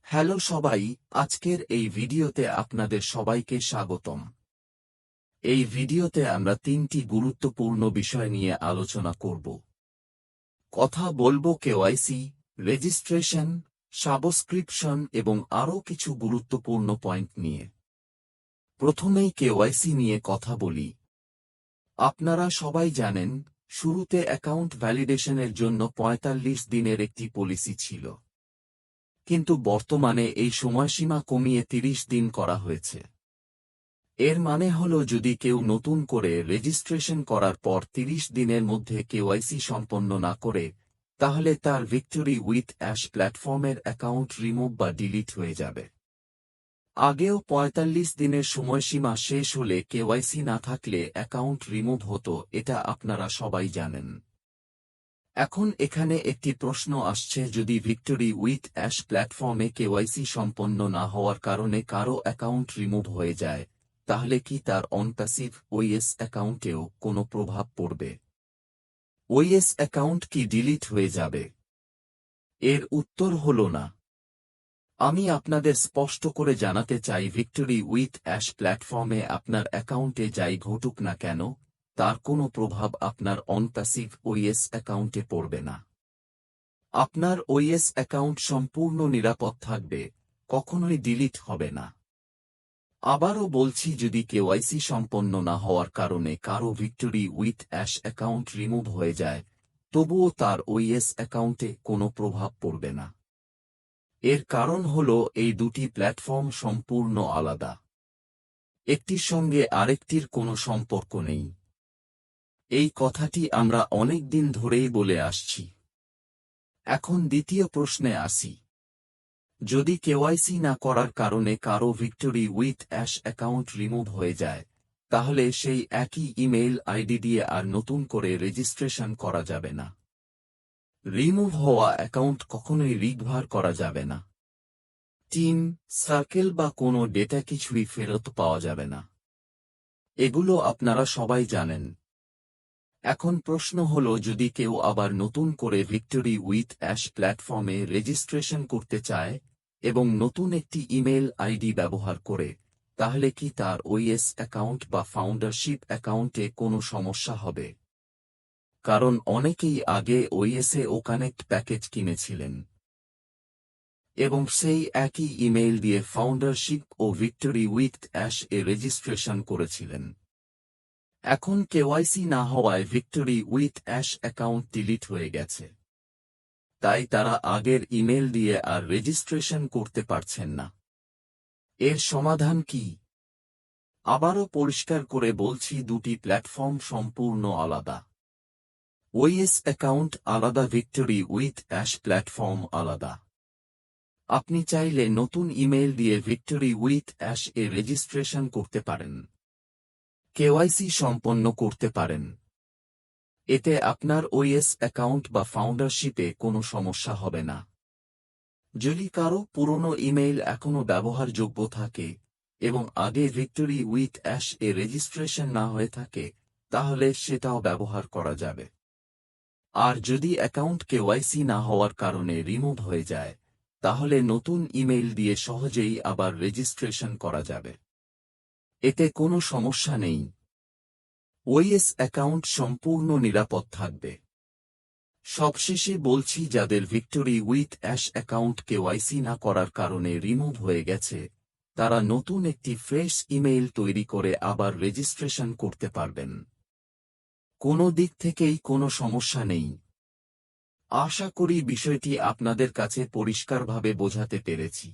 Hello সবাই, আজকের এই ভিডিওতে আপনাদের সবাইকে স্বাগতম। এই ভিডিওতে আমরা তিনটি গুরুত্বপূর্ণ বিষয় নিয়ে আলোচনা করব। কথা বলবো কেওয়াইসি, রেজিস্ট্রেশন, সাবস্ক্রিপশন এবং আরও কিছু গুরুত্বপূর্ণ পয়েন্ট নিয়ে। প্রথমেই কেওয়াইসি নিয়ে কথা বলি। আপনারা সবাই জানেন, শুরুতে অ্যাকাউন্ট ভ্যালিডেশনের জন্য ৪৫ দিনের একটি পলিসি ছিল। কিন্তু বর্তমানে এই সময়সীমা কমিয়ে ৩০ দিন করা হয়েছে। এর মানে হল যদি কেউ নতুন করে রেজিস্ট্রেশন করার পর ৩০ দিনের মধ্যে কেওয়াইসি সম্পন্ন না করে, তাহলে তার ভিক্টোরি উইথ অ্যাশ প্ল্যাটফর্মের অ্যাকাউন্ট রিমুভ বা ডিলিট হয়ে যাবে। আগেও ৪৫ দিনের সময়সীমা শেষ হলে কেওয়াইসি না থাকলে অ্যাকাউন্ট রিমুভ হতো, এটা আপনারা সবাই জানেন। এখন এখানে একটি প্রশ্ন আসছে, যদি ভিক্টোরি উইথ অ্যাশ প্ল্যাটফর্মে কেওয়াইসি সম্পন্ন না হওয়ার কারণে কারো অ্যাকাউন্ট রিমুভ হয়ে যায়, তাহলে কি তার অনপ্যাসিভ ওএস অ্যাকাউন্টেও কোনো প্রভাব পড়বে? ওএস অ্যাকাউন্ট কি ডিলিট হয়ে যাবে? এর উত্তর হল না। আমি আপনাদের স্পষ্ট করে জানাতে চাই, ভিক্টোরি উইথ অ্যাশ প্ল্যাটফর্মে আপনার অ্যাকাউন্টে যাই ঘটুক না কেন, তার কোনো প্রভাব আপনার অনপ্যাসিভ ওএস অ্যাকাউন্টে পড়বে না। আপনার ওএস অ্যাকাউন্ট সম্পূর্ণ নিরাপদ থাকবে, কখনোই ডিলিট হবে না। আবারও বলছি, যদি কেওয়াইসি সম্পন্ন না হওয়ার কারণে কারো victory with Ash account remove হয়ে যায়, তবুও তার ওএস অ্যাকাউন্টে কোনো প্রভাব পড়বে না। এর কারণ হল এই দুটি প্ল্যাটফর্ম সম্পূর্ণ আলাদা। একটির সঙ্গে আরেকটির কোনো সম্পর্ক নেই। এই কথাটি আমরা অনেক দিন ধরেই বলে আসছি। এখন দ্বিতীয় প্রশ্নে আসি। যদি কেওয়াইসি না করার কারণে কারো victory with Ash account remove হয়ে যায়, তাহলে সেই একই ইমেইল আইডি দিয়ে আর নতুন করে রেজিস্ট্রেশন করা যাবে না। রিমুভ হওয়া অ্যাকাউন্ট কখনোই রিকভার করা যাবে না। টিম, সার্কেল বা কোনো ডেটা কিছুই ফেরত পাওয়া যাবে না। এগুলো আপনারা সবাই জানেন। এখন প্রশ্ন হল, যদি কেউ আবার নতুন করে ভিক্টোরি উইথ অ্যাশ প্ল্যাটফর্মে রেজিস্ট্রেশন করতে চায় এবং নতুন একটি ইমেল আইডি ব্যবহার করে, তাহলে কি তার ওএস অ্যাকাউন্ট বা ফাউন্ডারশিপ অ্যাকাউন্টে কোনো সমস্যা হবে? কারণ অনেকেই আগে ওএসএ ও কানেক্ট প্যাকেজ কিনেছিলেন এবং সেই একই ইমেইল দিয়ে ফাউন্ডারশিপ ও ভিক্টোরি উইথ অ্যাশ এ রেজিস্ট্রেশন করেছিলেন। এখন কেওয়াইসি না হওয়ায় victory with Ash account delete হয়ে গেছে। তাই তারা আগের ইমেল দিয়ে আর রেজিস্ট্রেশন করতে পারছেন না। এর সমাধান কি? আবারও পরিষ্কার করে বলছি, দুটি প্ল্যাটফর্ম সম্পূর্ণ আলাদা। ওএস অ্যাকাউন্ট আলাদা, ভিক্টোরি উইথ অ্যাশ প্ল্যাটফর্ম আলাদা। আপনি চাইলে নতুন ইমেল দিয়ে ভিক্টোরি উইথ অ্যাশ এ রেজিস্ট্রেশন করতে পারেন, কেওয়াইসি সম্পন্ন করতে পারেন। এতে আপনার ওএস অ্যাকাউন্ট বা ফাউন্ডারশিপে কোনো সমস্যা হবে না। যদি কারো পুরনো ইমেইল এখনও ব্যবহারযোগ্য থাকে এবং আগে ভিক্টোরি উইথ অ্যাশ এ রেজিস্ট্রেশন না হয়ে থাকে, তাহলে সেটাও ব্যবহার করা যাবে। আর যদি অ্যাকাউন্ট কেওয়াইসি না হওয়ার কারণে রিমুভ হয়ে যায়, তাহলে নতুন ইমেইল দিয়ে সহজেই আবার রেজিস্ট্রেশন করা যাবে। এতে কোনো সমস্যা নেই। ওএস অ্যাকাউন্ট সম্পূর্ণ নিরাপদ থাকবে। সবশেষে বলছি, যাদের victory with Ash account KYC না করার কারণে রিমুভ হয়ে গেছে, তারা নতুন একটি ফ্রেশ ইমেইল তৈরি করে আবার রেজিস্ট্রেশন করতে পারবেন। কোনো দিক থেকেই কোনো সমস্যা নেই। আশা করি বিষয়টি আপনাদের কাছে পরিষ্কারভাবে বোঝাতে পেরেছি।